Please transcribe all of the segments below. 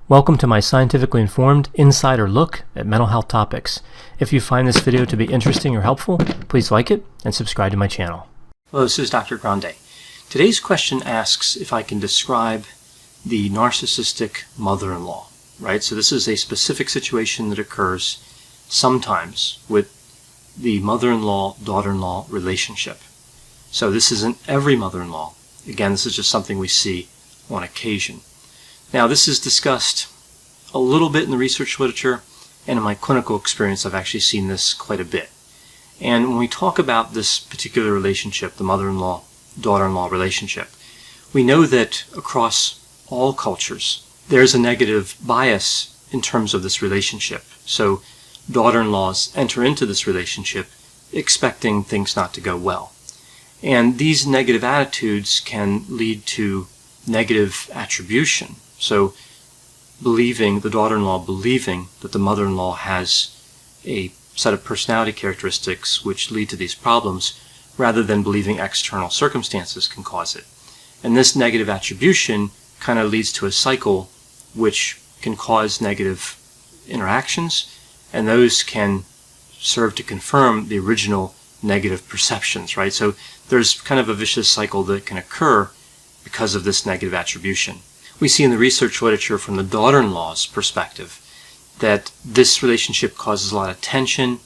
Welcome to my scientifically informed insider look at mental health topics. If you find this video to be interesting or helpful, please like it and subscribe to my channel. Hello, this is Dr. Grande. Today's question asks if I can describe the narcissistic mother-in-law, right? So this is a specific situation that occurs sometimes with the mother-in-law, daughter-in-law relationship. So this isn't every mother-in-law. Again, this is just something we see on occasion. Now, this is discussed a little bit in the research literature, and in my clinical experience, I've actually seen this quite a bit. And when we talk about this particular relationship, the mother-in-law, daughter-in-law relationship, we know that across all cultures, there's a negative bias in terms of this relationship. So daughter-in-laws enter into this relationship expecting things not to go well. And these negative attitudes can lead to negative attribution. So the daughter-in-law believing that the mother-in-law has a set of personality characteristics which lead to these problems, rather than believing external circumstances can cause it. And this negative attribution kind of leads to a cycle which can cause negative interactions, and those can serve to confirm the original negative perceptions, right? So there's kind of a vicious cycle that can occur because of this negative attribution. We see in the research literature from the daughter-in-law's perspective that this relationship causes a lot of tension,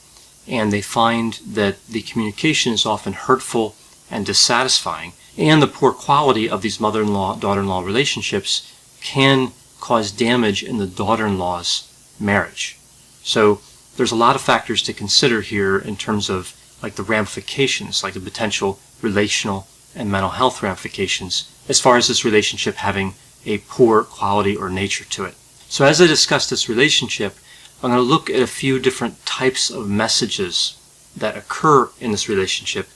and they find that the communication is often hurtful and dissatisfying, and the poor quality of these mother-in-law, daughter-in-law relationships can cause damage in the daughter-in-law's marriage. So there's a lot of factors to consider here in terms of like the ramifications, like the potential relational and mental health ramifications as far as this relationship having a poor quality or nature to it. So as I discuss this relationship, I'm going to look at a few different types of messages that occur in this relationship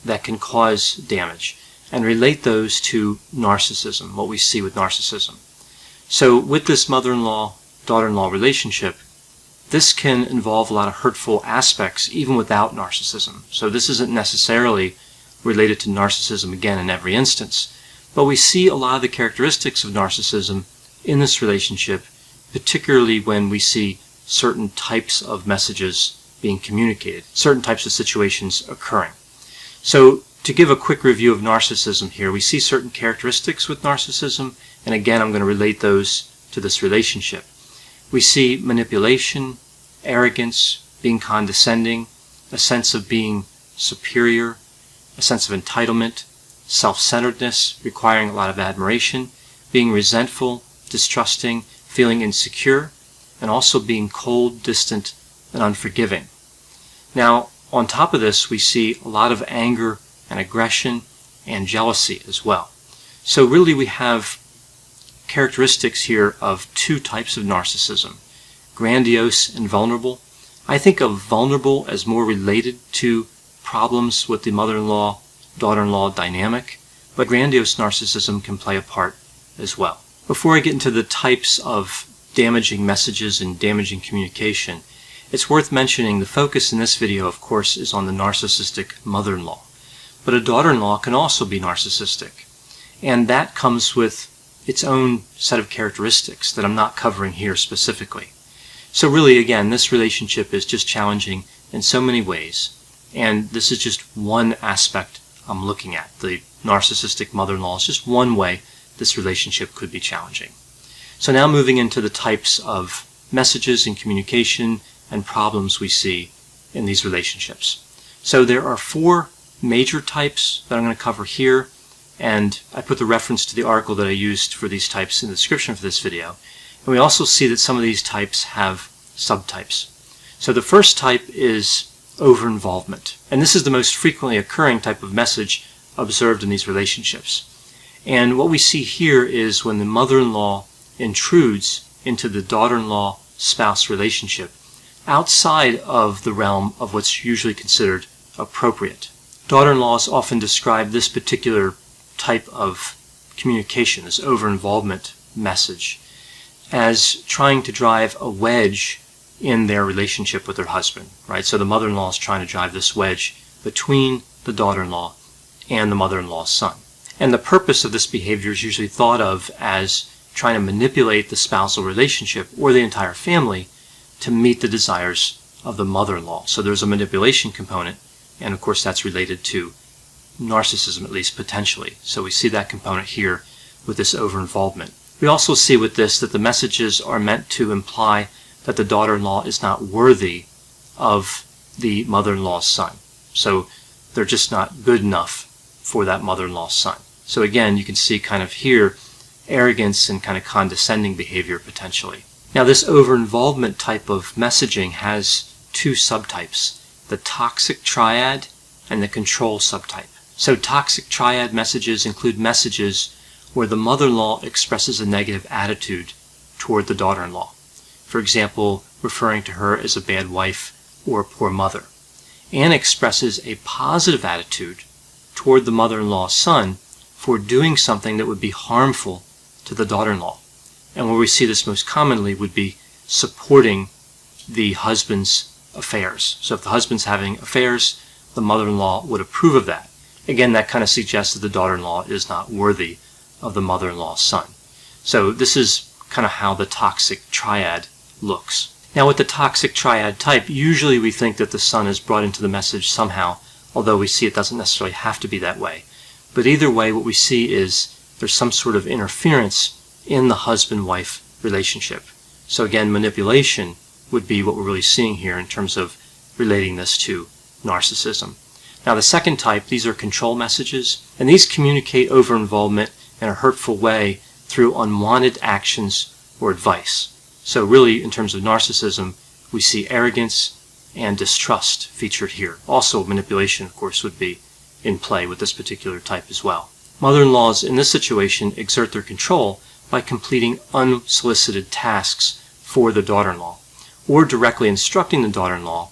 that can cause damage, and relate those to narcissism, what we see with narcissism. So with this mother-in-law, daughter-in-law relationship, this can involve a lot of hurtful aspects even without narcissism. So this isn't necessarily related to narcissism again in every instance. But we see a lot of the characteristics of narcissism in this relationship, particularly when we see certain types of messages being communicated, certain types of situations occurring. So to give a quick review of narcissism here, we see certain characteristics with narcissism, and again I'm going to relate those to this relationship. We see manipulation, arrogance, being condescending, a sense of being superior, a sense of entitlement, self-centeredness, requiring a lot of admiration, being resentful, distrusting, feeling insecure, and also being cold, distant, and unforgiving. Now, on top of this, we see a lot of anger and aggression and jealousy as well. So really we have characteristics here of two types of narcissism, grandiose and vulnerable. I think of vulnerable as more related to problems with the mother-in-law, daughter-in-law dynamic, but grandiose narcissism can play a part as well. Before I get into the types of damaging messages and damaging communication, it's worth mentioning the focus in this video, of course, is on the narcissistic mother-in-law. But a daughter-in-law can also be narcissistic, and that comes with its own set of characteristics that I'm not covering here specifically. So really, again, this relationship is just challenging in so many ways. And this is just one aspect I'm looking at. The narcissistic mother-in-law is just one way this relationship could be challenging. So now moving into the types of messages and communication and problems we see in these relationships. So there are four major types that I'm going to cover here, and I put the reference to the article that I used for these types in the description for this video. And we also see that some of these types have subtypes. So the first type is over-involvement. And this is the most frequently occurring type of message observed in these relationships. And what we see here is when the mother-in-law intrudes into the daughter-in-law spouse relationship outside of the realm of what's usually considered appropriate. Daughter-in-laws often describe this particular type of communication, this over-involvement message, as trying to drive a wedge in their relationship with their husband, right? So the mother-in-law is trying to drive this wedge between the daughter-in-law and the mother-in-law's son. And the purpose of this behavior is usually thought of as trying to manipulate the spousal relationship or the entire family to meet the desires of the mother-in-law. So there's a manipulation component, and of course that's related to narcissism, at least potentially. So we see that component here with this over-involvement. We also see with this that the messages are meant to imply that the daughter-in-law is not worthy of the mother-in-law's son. So they're just not good enough for that mother-in-law's son. So again, you can see kind of here arrogance and kind of condescending behavior potentially. Now this over-involvement type of messaging has two subtypes, the toxic triad and the control subtype. So toxic triad messages include messages where the mother-in-law expresses a negative attitude toward the daughter-in-law. For example, referring to her as a bad wife or a poor mother, and expresses a positive attitude toward the mother-in-law's son for doing something that would be harmful to the daughter-in-law. And where we see this most commonly would be supporting the husband's affairs. So if the husband's having affairs, the mother-in-law would approve of that. Again, that kind of suggests that the daughter-in-law is not worthy of the mother-in-law's son. So this is kind of how the toxic triad looks. Now with the toxic triad type, usually we think that the son is brought into the message somehow, although we see it doesn't necessarily have to be that way. But either way, what we see is there's some sort of interference in the husband-wife relationship. So again, manipulation would be what we're really seeing here in terms of relating this to narcissism. Now the second type, these are control messages, and these communicate over-involvement in a hurtful way through unwanted actions or advice. So really, in terms of narcissism, we see arrogance and distrust featured here. Also, manipulation, of course, would be in play with this particular type as well. Mother-in-laws in this situation exert their control by completing unsolicited tasks for the daughter-in-law, or directly instructing the daughter-in-law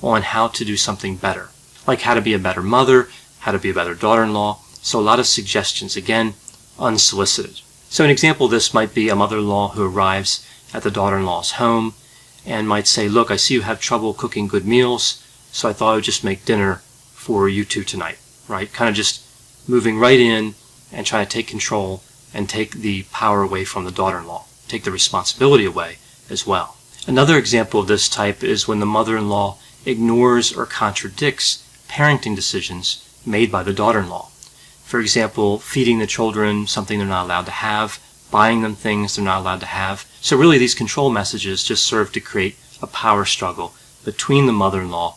on how to do something better, like how to be a better mother, how to be a better daughter-in-law. So a lot of suggestions, again, unsolicited. So an example of this might be a mother-in-law who arrives at the daughter-in-law's home and might say, look, I see you have trouble cooking good meals, so I thought I would just make dinner for you two tonight, right? Kind of just moving right in and trying to take control and take the power away from the daughter-in-law, take the responsibility away as well. Another example of this type is when the mother-in-law ignores or contradicts parenting decisions made by the daughter-in-law. For example, feeding the children something they're not allowed to have, buying them things they're not allowed to have. So really these control messages just serve to create a power struggle between the mother-in-law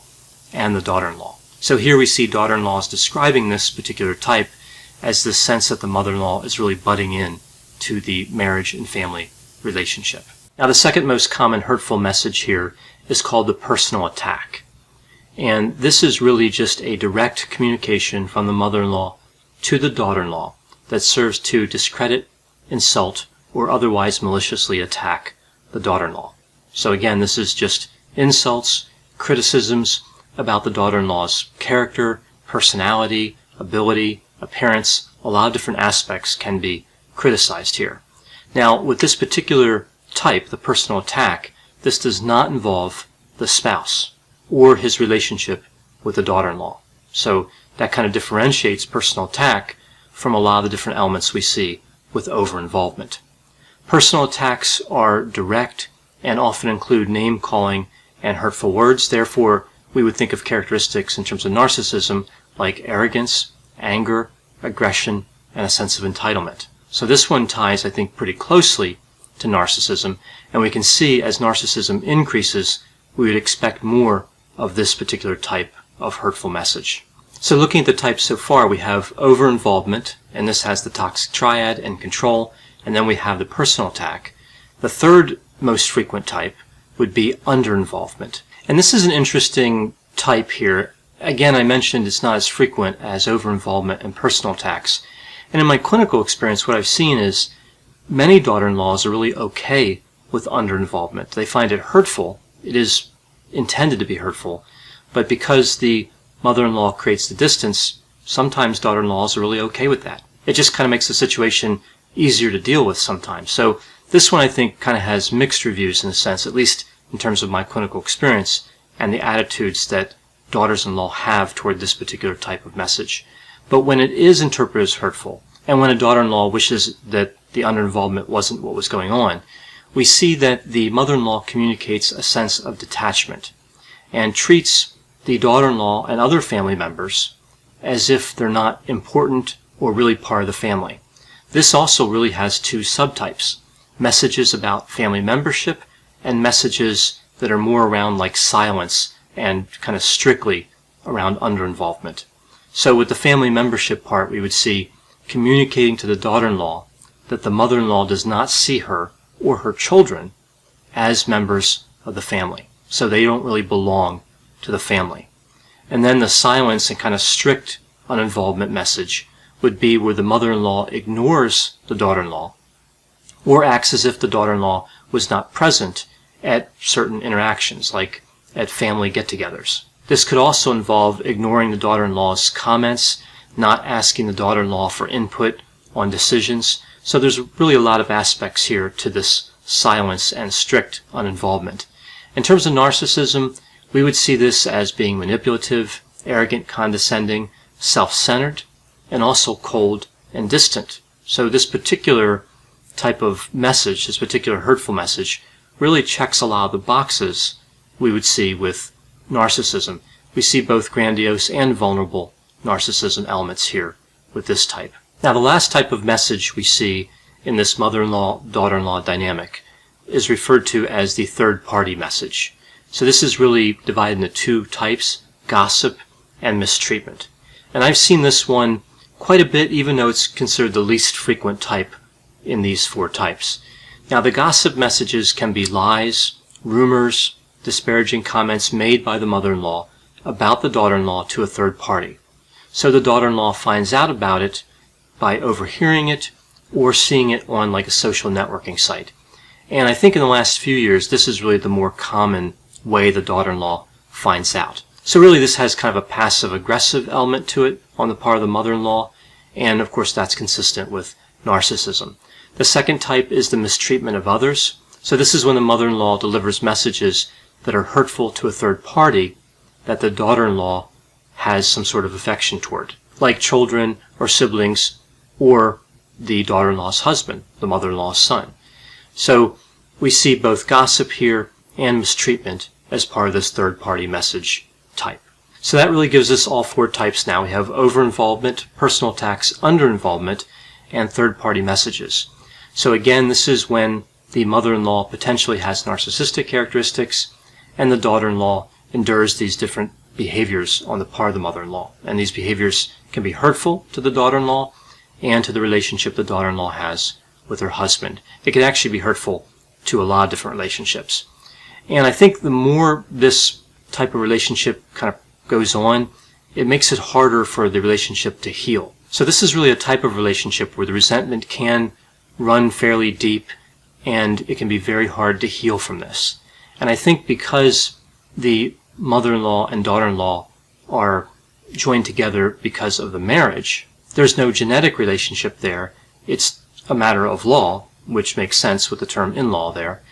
and the daughter-in-law. So here we see daughter-in-laws describing this particular type as the sense that the mother-in-law is really butting in to the marriage and family relationship. Now the second most common hurtful message here is called the personal attack. And this is really just a direct communication from the mother-in-law to the daughter-in-law that serves to discredit, insult, or otherwise maliciously attack the daughter-in-law. So again, this is just insults, criticisms about the daughter-in-law's character, personality, ability, appearance. A lot of different aspects can be criticized here. Now, with this particular type, the personal attack, this does not involve the spouse or his relationship with the daughter-in-law. So that kind of differentiates personal attack from a lot of the different elements we see with over-involvement. Personal attacks are direct and often include name-calling and hurtful words. Therefore, we would think of characteristics in terms of narcissism like arrogance, anger, aggression, and a sense of entitlement. So this one ties, I think, pretty closely to narcissism, and we can see as narcissism increases, we would expect more of this particular type of hurtful message. So looking at the types so far, we have over-involvement, and this has the toxic triad and control, and then we have the personal attack. The third most frequent type would be under-involvement. And this is an interesting type here. Again, I mentioned it's not as frequent as over-involvement and personal attacks. And in my clinical experience, what I've seen is many daughter-in-laws are really okay with under-involvement. They find it hurtful. It is intended to be hurtful. But because the mother-in-law creates the distance, sometimes daughter-in-laws are really okay with that. It just kind of makes the situation easier to deal with sometimes. So this one I think kind of has mixed reviews in a sense, at least in terms of my clinical experience and the attitudes that daughters-in-law have toward this particular type of message. But when it is interpreted as hurtful, and when a daughter-in-law wishes that the under-involvement wasn't what was going on, we see that the mother-in-law communicates a sense of detachment and treats the daughter-in-law and other family members as if they're not important or really part of the family. This also really has two subtypes: messages about family membership and messages that are more around like silence and kind of strictly around under-involvement. So with the family membership part, we would see communicating to the daughter-in-law that the mother-in-law does not see her or her children as members of the family. So they don't really belong to the family. And then the silence and kind of strict uninvolvement message would be where the mother-in-law ignores the daughter-in-law or acts as if the daughter-in-law was not present at certain interactions, like at family get-togethers. This could also involve ignoring the daughter-in-law's comments, not asking the daughter-in-law for input on decisions. So there's really a lot of aspects here to this silence and strict uninvolvement. In terms of narcissism, we would see this as being manipulative, arrogant, condescending, self-centered, and also cold and distant. So this particular type of message, this particular hurtful message, really checks a lot of the boxes we would see with narcissism. We see both grandiose and vulnerable narcissism elements here with this type. Now, the last type of message we see in this mother-in-law, daughter-in-law dynamic is referred to as the third-party message. So this is really divided into two types: gossip and mistreatment. And I've seen this one quite a bit, even though it's considered the least frequent type in these four types. Now, the gossip messages can be lies, rumors, disparaging comments made by the mother-in-law about the daughter-in-law to a third party. So the daughter-in-law finds out about it by overhearing it or seeing it on like a social networking site. And I think in the last few years, this is really the more common way the daughter-in-law finds out. So really this has kind of a passive-aggressive element to it on the part of the mother-in-law, and of course that's consistent with narcissism. The second type is the mistreatment of others. So this is when the mother-in-law delivers messages that are hurtful to a third party that the daughter-in-law has some sort of affection toward, like children or siblings or the daughter-in-law's husband, the mother-in-law's son. So we see both gossip here and mistreatment as part of this third-party message type. So that really gives us all four types now. We have over-involvement, personal attacks, under-involvement, and third-party messages. So again, this is when the mother-in-law potentially has narcissistic characteristics and the daughter-in-law endures these different behaviors on the part of the mother-in-law. And these behaviors can be hurtful to the daughter-in-law and to the relationship the daughter-in-law has with her husband. It can actually be hurtful to a lot of different relationships. And I think the more this type of relationship kind of goes on, it makes it harder for the relationship to heal. So this is really a type of relationship where the resentment can run fairly deep and it can be very hard to heal from this. And I think because the mother-in-law and daughter-in-law are joined together because of the marriage, there's no genetic relationship there. It's a matter of law, which makes sense with the term in-law there.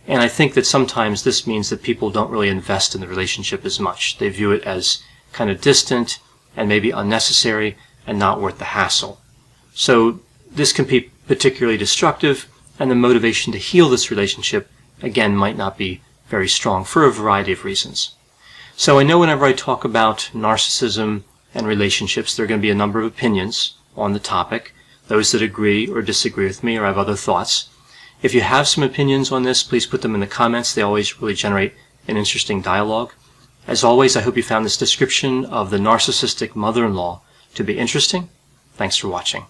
And I think that sometimes this means that people don't really invest in the relationship as much. They view it as kind of distant and maybe unnecessary and not worth the hassle. So this can be particularly destructive, and the motivation to heal this relationship, again, might not be very strong for a variety of reasons. So I know whenever I talk about narcissism and relationships, there are going to be a number of opinions on the topic, those that agree or disagree with me or have other thoughts. If you have some opinions on this, please put them in the comments. They always really generate an interesting dialogue. As always, I hope you found this description of the narcissistic mother-in-law to be interesting. Thanks for watching.